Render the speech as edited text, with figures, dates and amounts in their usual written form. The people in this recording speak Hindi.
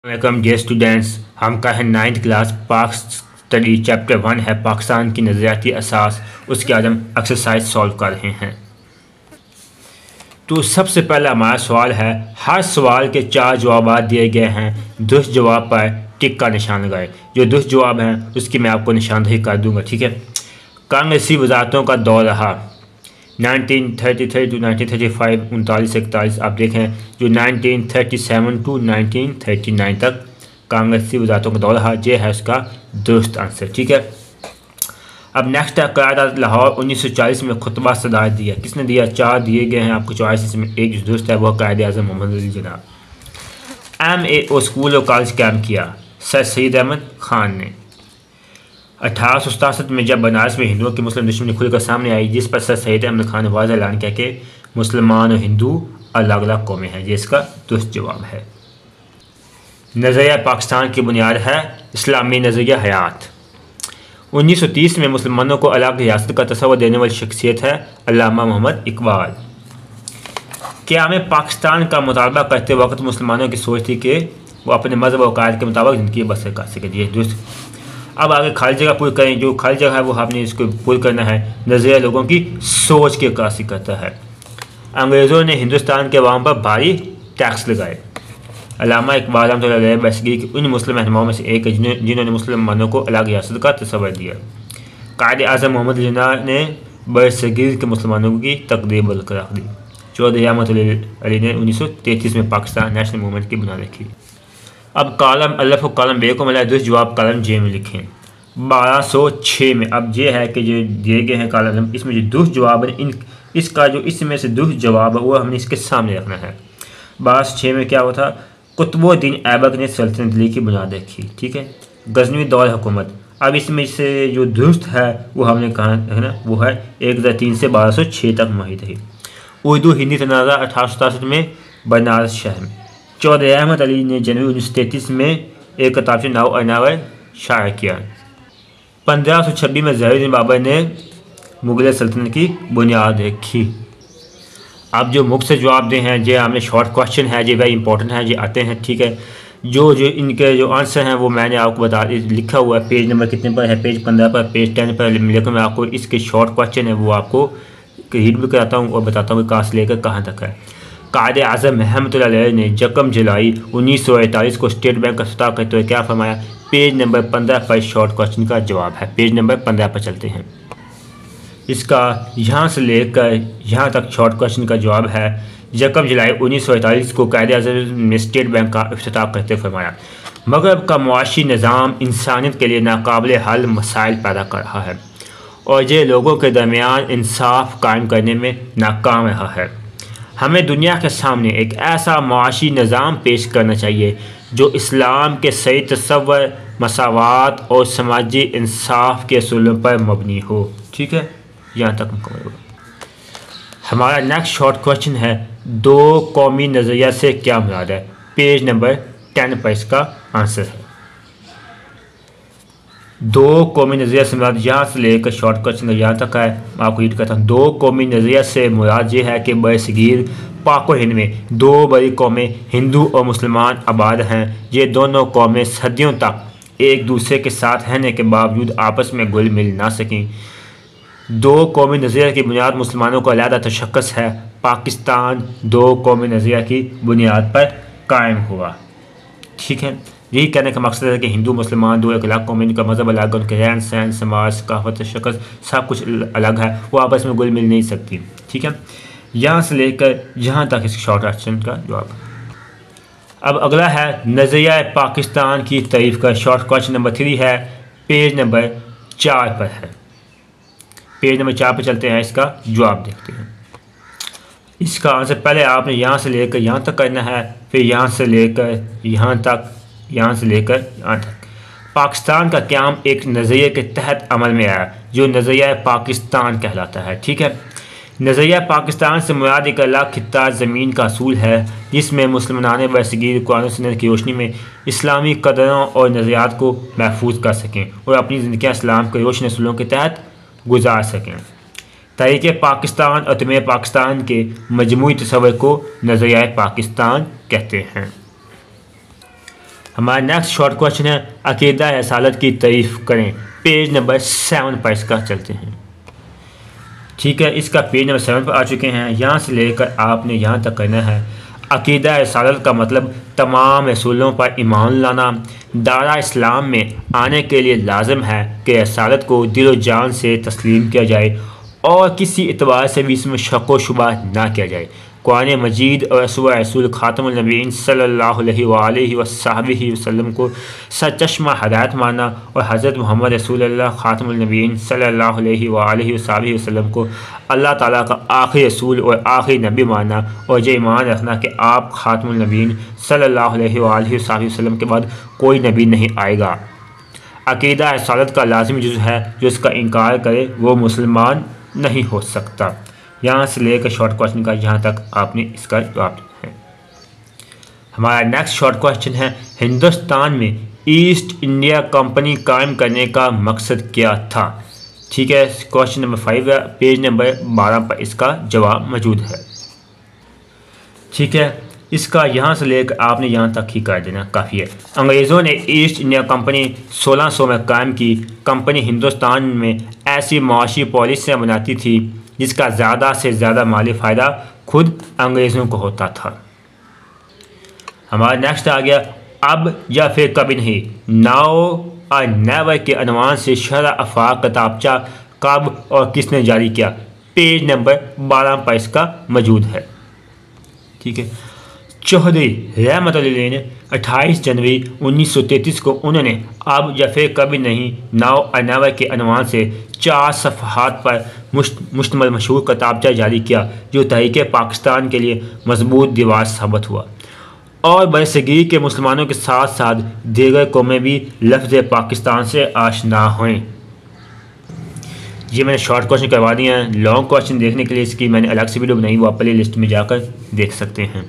Welcome dear students. हम का है 9th क्लास पाक स्टडी चैप्टर 1 है पाकिस्तान की नज़रियाती असास। उसके आज हम एक्सरसाइज सॉल्व कर रहे हैं। तो सबसे पहला हमारा सवाल है, हर सवाल के 4 जवाब दिए गए हैं। दुरुस्त जवाब पर टिक का निशान लगाए। जो दुरुस्त जवाब हैं उसकी मैं आपको निशानदेही कर दूंगा, ठीक है। कांग्रेसी वजारतों का दौर रहा 1933 टू 1935, 39-41। आप देखें जो 1937 टू 1939 तक कांग्रेसी वजारतों का दौर रहा, ये है उसका दुरुस्त आंसर, ठीक है। अब नेक्स्ट है, क़यादत लाहौर 1940 में खुतबा सदारत दिया। किसने दिया? 4 दिए गए हैं आपको चॉइस, इसमें एक जो दुरुस्त है वह कायद-ए-आज़म मोहम्मद अली जिन्ना। MAO स्कूल और कॉलेज कैम्प किया सर सैयद अहमद खान ने। 1867 में जब बनारस में हिंदुओं की मुस्लिम दुश्मनी खुलकर सामने आई, जिस पर सर सैयद अहमद खान ने वाज़ेह ऐलान किया कि मुसलमान और हिंदू अलग अलग कौमें हैं, ये इसका दुरुस्त जवाब है। नज़रिया पाकिस्तान की बुनियाद है इस्लामी नज़रिया हयात। 1930 में मुसलमानों को अलग रियासत का तस्वर देने वाली शख्सियत है अल्लामा मोहम्मद इकबाल। क़याम पाकिस्तान का मुतालबा करते वक्त मुसलमानों की सोच थी कि वो अपने मज़हब और कायद के मुताबिक ज़िंदगी बसर कर सके, ये दुरुस्त। अब आगे खाली जगह पूरी करें। जो खाली जगह है वो आपने इसको पूरी करना है। नज़रिया लोगों की सोच की अक्कासी करता है। अंग्रेज़ों ने हिंदुस्तान के अवाम पर भारी टैक्स लगाए। अल्लामा इकबाल बसगी के उन मुस्लिम रहनुमाओं में से एक है जिन्होंने मुसलमानों को अलग रियासत का तस्वर दिया। कायद-ए-आज़म मोहम्मद जिन्ना ने बरसगीर के मुसलमानों की तकदीर बरकरार दी। चौधरी अहमद अली ने 1933 में पाकिस्तान नेशनल मूवमेंट की बुनियाद रखी। अब कॉलम अल्फ और कॉलम बे को मिला दुरुस्त जवाब कॉलम जे में लिखें 1206 में। अब ये है कि जो दिए गए हैं कॉलम, इसमें जो दुरुस्त जवाब है इसका जो इसमें से दुरुस्त जवाब है वो हमने इसके सामने रखना है। 1206 में क्या हुआ था? कुतुबुद्दीन ऐबक ने सल्तनत दिल्ली की बुनियाद रखी, ठीक है। गजनवी दौर हुकूमत। अब इसमें से जो दुरुस्त है वो हमने कहा है ना, वो है 1003 से 1206 तक मुहित रही। उर्दू हिंदी तनाज़ा 1867 में बनारस शहर में। चौधरी अहमद अली ने जनवरी 1933 में एक किताब से नाव अनावर शाया किया। 1526 में ज़हीरुद्दीन बाबर ने मुग़ल सल्तनत की बुनियाद रखी। अब जो मुख्य जवाब दे हैं ये हमें शॉर्ट क्वेश्चन है, ये वेरी इंपॉर्टेंट है, ये आते हैं, ठीक है। जो इनके जो आंसर हैं वो मैंने आपको लिखा हुआ है। पेज नंबर कितने पर है? पेज 15 पर, पेज 10 पर। लेकिन मैं आपको इसके शॉर्ट क्वेश्चन है वो आपको रीड भी कराता हूँ और बताता हूँ कि कहाँ से लेकर कहाँ तक है। कायद-ए-आज़म रहमतुल्लाह अलैह ने 1 जुलाई 1948 को स्टेट बैंक का इफ्तिताह करते हुए क्या फरमाया? पेज नंबर 15 पर शॉर्ट क्वेश्चन का जवाब है। पेज नंबर 15 पर चलते हैं। इसका यहाँ से लेकर यहाँ तक शॉर्ट क्वेश्चन का जवाब है। 1 जुलाई 1948 को कायद-ए-आज़म ने स्टेट बैंक का इफ्तिताह करते हुए फरमाया, मगरब का मुआशी निज़ाम इंसानियत के लिए नाकाबिल हल मसाइल पैदा कर रहा है और ये लोगों के दरमियान इंसाफ कायम करने में नाकाम रहा है। हमें दुनिया के सामने एक ऐसा मुआशी निज़ाम पेश करना चाहिए जो इस्लाम के सही तस्वर, मसावात और समाजी इंसाफ के असूलों पर मबनी हो, ठीक है। यहाँ तक मुकम्मल होगा। हमारा नेक्स्ट शॉर्ट क्वेश्चन है, 2 कौमी नज़रिया से क्या मुराद है? पेज नंबर 10 पर इसका आंसर है। 2 कौमी नज़रिया से मुराद यहाँ से लेकर शॉर्ट क्वेश्चन यहाँ तक है। मैं आपको रीड करता हूँ। 2 कौमी नज़रिया से मुराद ये है कि बरसगीर पाक और हिंद में 2 बड़ी कौमें हिंदू और मुसलमान आबाद हैं। ये दोनों कौमें सदियों तक एक दूसरे के साथ रहने के बावजूद आपस में घुल मिल ना सकें। 2 कौमी नज़रिया की बुनियाद मुसलमानों को अलहदा तशक्कुस है। पाकिस्तान 2 कौमी नज़रिया की बुनियाद पर कायम हुआ, ठीक है। यही कहने का मकसद है कि हिंदू मुसलमान 2 एक अलग कौम, इनका मज़हब अलग, उनके रहन सहन, समाज, सकाफत, शक्ल सब कुछ अलग है, वो आपस में घुल मिल नहीं सकती, ठीक है। यहाँ से लेकर यहाँ तक इस शॉर्ट क्वेश्चन का जवाब। अब अगला है नज़रिया पाकिस्तान की तारीफ़ का। शॉर्ट क्वेश्चन नंबर 3 है, पेज नंबर 4 पर है। पेज नंबर 4 पर चलते हैं, इसका जवाब देखते हैं। इसका आंसर पहले आपने यहाँ से लेकर यहाँ तक करना है, फिर यहाँ से लेकर यहाँ तक, यहाँ से लेकर यहाँ तक। पाकिस्तान का क़याम एक नज़रिए के तहत अमल में आया जो नज़रिया पाकिस्तान कहलाता है, ठीक है। नज़रिया पाकिस्तान से मुराद एक अलग खित्ता ज़मीन का असूल है जिसमें मुसलमान बरसगीर कुरान और सुन्नत की रोशनी में इस्लामी कदरों और नज़रियात को महफूज कर सकें और अपनी ज़िंदगी इस्लाम के रोशन असूलों के तहत गुजार सकें। तहरीक पाकिस्तान और तमीर पाकिस्तान के मजमूई तस्वर को नज़रिया पाकिस्तान कहते हैं। हमारा नेक्स्ट शॉर्ट क्वेश्चन है अकीदा रसालत की तारीफ़ करें। पेज नंबर 7 पर इसका चलते हैं। ठीक है, इसका पेज नंबर 7 पर आ चुके हैं। यहाँ से लेकर आपने यहाँ तक करना है। अकीदा रसालत का मतलब तमाम रसूलों पर ईमान लाना। दारा इस्लाम में आने के लिए लाजम है कि रसालत को दिलो जान से तस्लीम किया जाए और किसी एतबार से भी इसमें शक व शुबा ना किया जाए। कुरान मजीद और रसूल ख़ातमुन नबीयीन सल्लल्लाहु अलैहि वसल्लम को सचश्मा हदायत मानना और हज़रत मोहम्मद रसूलुल्लाह ख़ातमुन नबीयीन सल्लल्लाहु अलैहि वसल्लम को अल्लाह ताला का आखिरी रसूल और आखिरी नबी मानना और ये ईमान रखना कि आप ख़ातमुन नबीयीन सल्लल्लाहु अलैहि वसल्लम के बाद कोई नबी नहीं आएगा। अकीदा रसालत का लाज़िमी जुज़ है, जो इसका इनकार करे वो मुसलमान नहीं हो सकता। यहाँ से लेकर शॉर्ट क्वेश्चन का यहाँ तक आपने इसका जवाब है। हमारा नेक्स्ट शॉर्ट क्वेश्चन है हिंदुस्तान में ईस्ट इंडिया कंपनी कायम करने का मकसद क्या था। ठीक है, क्वेश्चन नंबर 5 है, पेज नंबर 12 पर इसका जवाब मौजूद है। ठीक है, इसका यहाँ से लेकर आपने यहाँ तक ही कर देना काफ़ी है। अंग्रेज़ों ने ईस्ट इंडिया कंपनी 1600 में कायम की। कंपनी हिंदुस्तान में ऐसी माशी पॉलिसियाँ बनाती थी जिसका ज़्यादा से ज़्यादा माली फ़ायदा खुद अंग्रेज़ों को होता था। हमारा नेक्स्ट आ गया अब या फिर कभी नहीं, नाउ और नेवर के अनवान से शरह आफाक किताबचा कब और किसने जारी किया। पेज नंबर 12 पर इसका मौजूद है। ठीक है, चौधरी रहमतुल्लाह अलैह ने 28 जनवरी 1933 को उन्होंने अब या फिर कभी नहीं, नाउ और नेवर के अनवान से 4 सफ़हात पर मुश्तमिल मशहूर किताबचा जारी किया, जो तहरीक पाकिस्तान के लिए मजबूत दीवार साबित हुआ और बरसगीर के मुसलमानों के साथ साथ दीगर कौमें भी लफ्ज़ पाकिस्तान से आशना हुए। ये मैंने शॉर्ट क्वेश्चन करवा दिए हैं। लॉन्ग क्वेश्चन देखने के लिए इसकी मैंने अलग से वीडियो बनाई, वो आप प्ले लिस्ट में जाकर देख सकते हैं।